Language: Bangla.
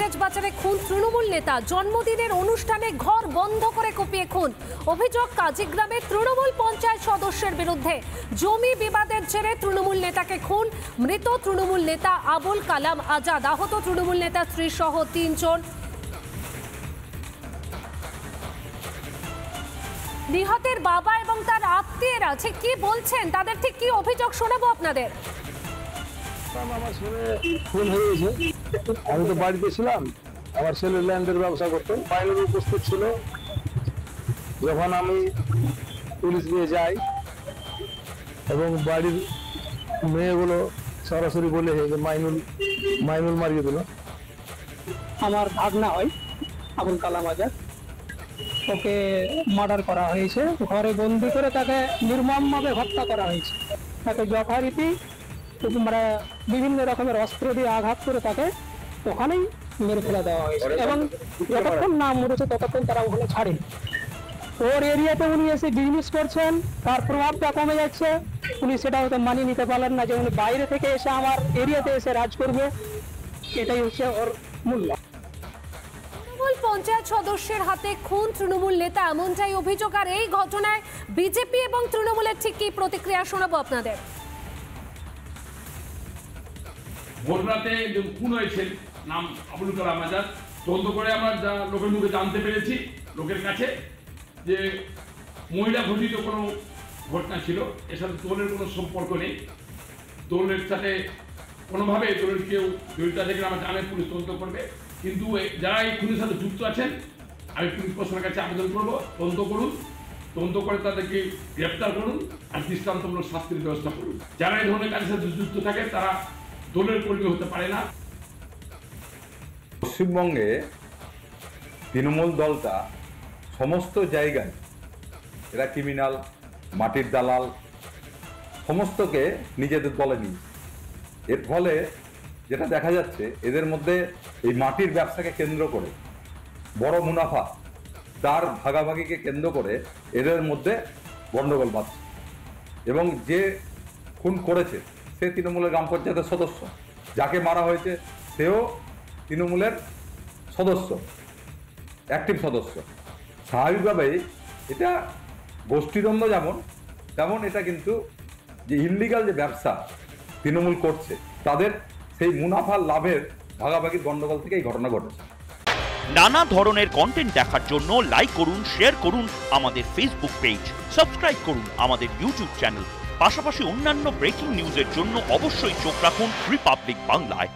ইংরেজবাজারে খুন তৃণমূল নেতা, জন্মদিনের অনুষ্ঠানে ঘর বন্ধ করে কুপিয়ে খুন। অভিযোগ কাজীগ্রামের তৃণমূল পঞ্চায়েত সদস্যের বিরুদ্ধে। জমি বিবাদের জেরে তৃণমূল নেতাকে খুন। মৃত তৃণমূল নেতা আবুল কালাম আজাদ, আহত তৃণমূল নেতা স্ত্রী সহ 3 জন। নিহতের বাবা এবং তার আত্মীয়রা আছে, কি বলছেন, তাদের ঠিক কি অভিযোগ শোনাবো আপনাদের। আমার ছেলে খুন হয়েছে, আমি তো বাড়িতে ছিলাম, আমার ছেলে ল্যান্ডের ব্যবসা করতো, বাইরে উপস্থিত ছিল। যখন আমি পুলিশ দিয়ে যাই এবং বাড়ির মেয়েগুলো সরাসরি বলে যে মাইনুল মারিয়ে দিল। আমার ভাগনা হয় আবুল কালাম আজাদ, ওকে মার্ডার করা হয়েছে, ঘরে বন্দি করে তাকে নির্মমভাবে হত্যা করা হয়েছে। তাকে যথারীতি বিভিন্ন রকমের অস্ত্র দিয়ে আঘাত করে তাকে ওখানেই মেরে ফেলে দেওয়া হয়েছে এবং যতক্ষণ না মরেছে ততক্ষণ তারা ওখানে ছাড়েন। ওর এরিয়াতে উনি এসে বিজনেস করছেন, তার প্রভাবটা কমে যাচ্ছে। উনি সেটা হয়তো মানিয়ে নিতে পারলেন না যে উনি বাইরে থেকে এসে আমার এরিয়াতে এসে রাজ করবে, এটাই হচ্ছে ওর মূল্য। তৃণমূল পঞ্চায়েত সদস্যের হাতে খুন তৃণমূল নেতা, এমনটাই অভিযোগ। আর এই ঘটনায় বিজেপি এবং তৃণমূলের ঠিক কি প্রতিক্রিয়া শোনাবো আপনাদের। ভোররাতে যে খুন হয়েছে, নাম আবুল কালাম আজাদ, তদন্ত করে আমরা লোকের মুখে জানতে পেরেছি, লোকের কাছে, যে মহিলা ঘটিত কোনো ঘটনা ছিল। এর সাথে দলের কোনো সম্পর্ক নেই। দলের সাথে কোনোভাবে দলের কেউ জড়িত আছে কিনা আমরা জানি, পুলিশ তদন্ত করবে। কিন্তু যারা এই খুনের সাথে যুক্ত আছেন, আমি পুলিশ প্রশাসনের কাছে আবেদন করবো, তদন্ত করুন, তদন্ত করে তাদেরকে গ্রেপ্তার করুন আর দৃষ্টান্তমূলক শাস্তির ব্যবস্থা করুন। যারা এই ধরনের কাজের সাথে যুক্ত থাকে তারা দলের কর্মী হতে পারে না। পশ্চিমবঙ্গে তৃণমূল দলটা সমস্ত জায়গায় এরা ক্রিমিনাল, মাটির দালাল, সমস্তকে নিজেদের দলে নিয়ে। এর ফলে যেটা দেখা যাচ্ছে, এদের মধ্যে এই মাটির ব্যবসাকে কেন্দ্র করে বড় মুনাফা, তার ভাগাভাগিকে কেন্দ্র করে এদের মধ্যে গণ্ডগোল বাঁধছে। এবং যে খুন করেছে সে তৃণমূলের গ্রাম পঞ্চায়েতের সদস্য, যাকে মারা হয়েছে সেও তৃণমূলের সদস্য, অ্যাক্টিভ সদস্য। স্বাভাবিকভাবেই এটা গোষ্ঠীদ্বন্দ্ব তেমন এটা কিন্তু যে ইললিগাল যে ব্যবসা তৃণমূল করছে, তাদের সেই মুনাফার লাভের ভাগাভাগির গণ্ডগোল থেকে এই ঘটনা ঘটেছে। নানা ধরনের কন্টেন্ট দেখার জন্য লাইক করুন, শেয়ার করুন আমাদের ফেসবুক পেজ, সাবস্ক্রাইব করুন আমাদের ইউটিউব চ্যানেল। পাশাপাশি অন্যান্য ব্রেকিং নিউজের জন্য অবশ্যই চোখ রাখুন রিপাবলিক বাংলায়।